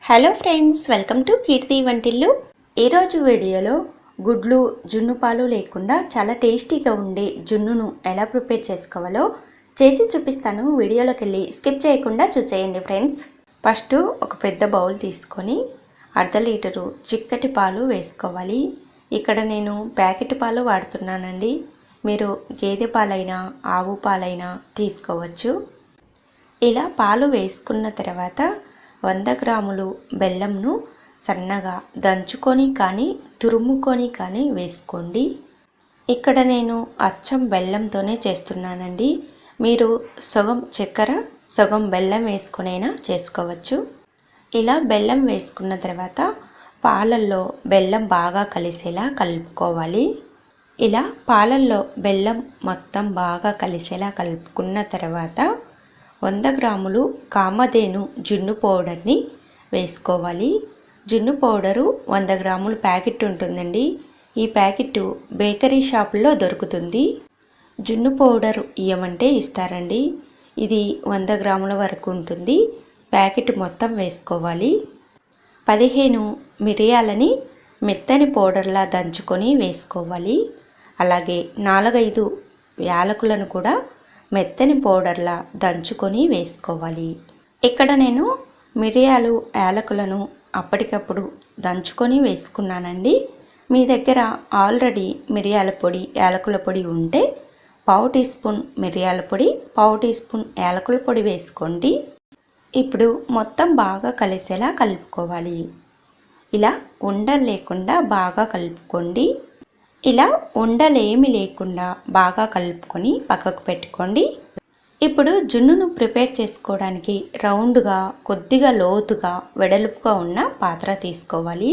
Hello friends, welcome to కీర్తి వంటిల్లు. ఈరోజు వీడియోలో గుడ్లు జున్ను పాలు లేకుండా చాలా టేస్టీగా ఉండే జున్నును ఎలా ప్రిపేర్ చేసుకోవాలో చేసి చూపిస్తాను. వీడియోలోకి వెళ్ళి స్కిప్ చేయకుండా చూసేయండి ఫ్రెండ్స్. ఫస్ట్ ఒక పెద్ద బౌల్ తీసుకొని 1/2 లీటరు చిక్కటి పాలు వేసుకోవాలి. ఇక్కడ నేను ప్యాకెట్ పాలు వాడుతున్నానండి. మీరు గేదె పాలైనా ఆవు పాలైనా తీసుకోవచ్చు. ఇలా పాలు వేసుకున్న తర్వాత 100 గ్రాములు బెల్లంను సన్నగా దంచుకొని కానీ తురుముకొని కానీ వేసుకోండి. ఇక్కడ నేను అచ్చం బెల్లంతోనే చేస్తున్నానండి. మీరు సగం చక్కెర సగం బెల్లం వేసుకునైనా చేసుకోవచ్చు. ఇలా బెల్లం వేసుకున్న తర్వాత పాలల్లో బెల్లం బాగా కలిసేలా కలుపుకోవాలి. ఇలా పాలల్లో బెల్లం మొత్తం బాగా కలిసేలా కలుపుకున్న తర్వాత 100 గ్రాములు కామధేను జున్ను పౌడర్ని వేసుకోవాలి. జున్ను పౌడరు 100 గ్రాములు ప్యాకెట్ ఉంటుందండి. ఈ ప్యాకెట్ బేకరీ షాపుల్లో దొరుకుతుంది. జున్ను పౌడర్ ఇవ్వమంటే ఇస్తారండి. ఇది 100 గ్రాముల వరకు ఉంటుంది. ప్యాకెట్ మొత్తం వేసుకోవాలి. 15 మిరియాలని మెత్తని పౌడర్లా దంచుకొని వేసుకోవాలి. అలాగే 4-5 యాలకులను కూడా మెత్తని పౌడర్లా దంచుకొని వేసుకోవాలి. ఇక్కడ నేను మిరియాలు యాలకులను అప్పటికప్పుడు దంచుకొని వేసుకున్నానండి. మీ దగ్గర ఆల్రెడీ మిరియాల పొడి యాలకుల పొడి ఉంటే 1/2 టీ స్పూన్ మిరియాల పొడి 1/2 టీ స్పూన్ యాలకుల పొడి వేసుకోండి. ఇప్పుడు మొత్తం బాగా కలిసేలా కలుపుకోవాలి. ఇలా ఉండలు లేకుండా బాగా కలుపుకోండి. ఇలా ఉండలేమి లేకుండా బాగా కలుపుకొని పక్కకు పెట్టుకోండి. ఇప్పుడు జున్నును ప్రిపేర్ చేసుకోవడానికి రౌండ్గా కొద్దిగా లోతుగా వెడల్పుగా ఉన్న పాత్ర తీసుకోవాలి.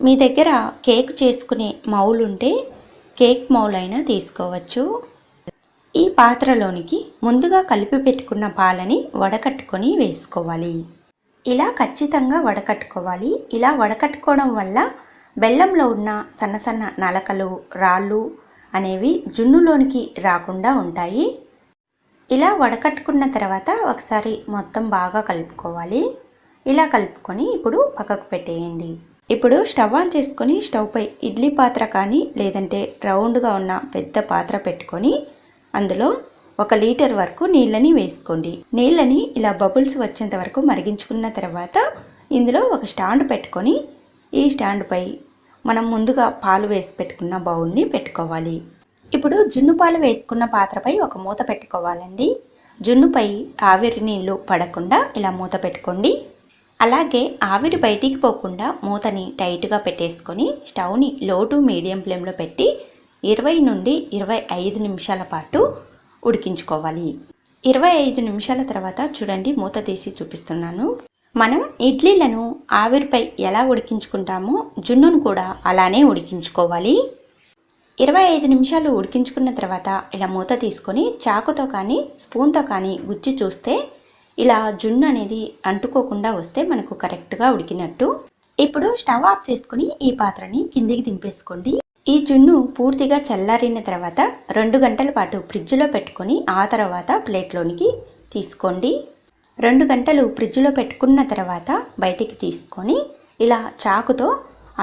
మీ దగ్గర కేక్ చేసుకునే మౌల్ ఉంటే కేక్ మౌల్ అయినా తీసుకోవచ్చు. ఈ పాత్రలోనికి ముందుగా కలిపి పెట్టుకున్న పాలని వడకట్టుకొని వేసుకోవాలి. ఇలా ఖచ్చితంగా వడకట్టుకోవాలి. ఇలా వడకట్టుకోవడం వల్ల బెల్లంలో ఉన్న సన్న సన్న నలకలు రాళ్ళు అనేవి జున్నులోనికి రాకుండా ఉంటాయి. ఇలా వడకట్టుకున్న తర్వాత ఒకసారి మొత్తం బాగా కలుపుకోవాలి. ఇలా కలుపుకొని ఇప్పుడు పక్కకు పెట్టేయండి. ఇప్పుడు స్టవ్ ఆన్ చేసుకొని స్టవ్ పై ఇడ్లీ పాత్ర కానీ లేదంటే రౌండ్గా ఉన్న పెద్ద పాత్ర పెట్టుకొని అందులో 1 లీటర్ వరకు నీళ్ళని వేసుకోండి. నీళ్ళని ఇలా బబుల్స్ వచ్చేంత వరకు మరిగించుకున్న తర్వాత ఇందులో ఒక స్టాండ్ పెట్టుకొని ఈ స్టాండ్ పై మనం ముందుగా పాలు వేసి పెట్టుకున్న బౌల్ని పెట్టుకోవాలి. ఇప్పుడు జున్ను పాలు వేసుకున్న పాత్రపై ఒక మూత పెట్టుకోవాలండి. జున్నుపై ఆవిరి నీళ్లు పడకుండా ఇలా మూత పెట్టుకోండి. అలాగే ఆవిరి బయటికి పోకుండా మూతని టైట్గా పెట్టేసుకొని స్టవ్ని లో టు మీడియం ఫ్లేమ్లో పెట్టి 20 నుండి 25 నిమిషాల పాటు ఉడికించుకోవాలి. 25 నిమిషాల తర్వాత చూడండి, మూత తీసి చూపిస్తున్నాను. మనం ఇడ్లీలను ఆవిరిపై ఎలా ఉడికించుకుంటామో జున్నును కూడా అలానే ఉడికించుకోవాలి. 25 నిమిషాలు ఉడికించుకున్న తర్వాత ఇలా మూత తీసుకొని చాకుతో కానీ స్పూన్తో కానీ గుచ్చి చూస్తే ఇలా జున్ను అనేది అంటుకోకుండా వస్తే మనకు కరెక్ట్గా ఉడికినట్టు. ఇప్పుడు స్టవ్ ఆఫ్ చేసుకుని ఈ పాత్రని కిందికి దింపేసుకోండి. ఈ జున్ను పూర్తిగా చల్లారిన తర్వాత 2 గంటల పాటు ఫ్రిడ్జ్లో పెట్టుకొని ఆ తర్వాత ప్లేట్లోనికి తీసుకోండి. 2 గంటలు ఫ్రిడ్జ్లో పెట్టుకున్న తర్వాత బయటికి తీసుకొని ఇలా చాకుతో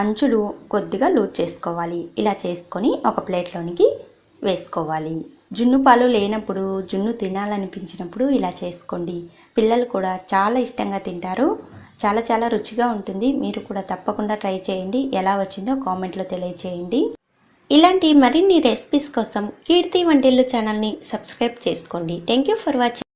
అంచులు కొద్దిగా లూజ్ చేసుకోవాలి. ఇలా చేసుకొని ఒక ప్లేట్లోనికి వేసుకోవాలి. జున్ను పాలు లేనప్పుడు జున్ను తినాలనిపించినప్పుడు ఇలా చేసుకోండి. పిల్లలు కూడా చాలా ఇష్టంగా తింటారు. చాలా చాలా రుచిగా ఉంటుంది. మీరు కూడా తప్పకుండా ట్రై చేయండి. ఎలా వచ్చిందో కామెంట్లో తెలియచేయండి. ఇలాంటి మరిన్ని రెసిపీస్ కోసం కీర్తి వంటిల్లు ఛానల్ని సబ్స్క్రైబ్ చేసుకోండి. Thank you for watching.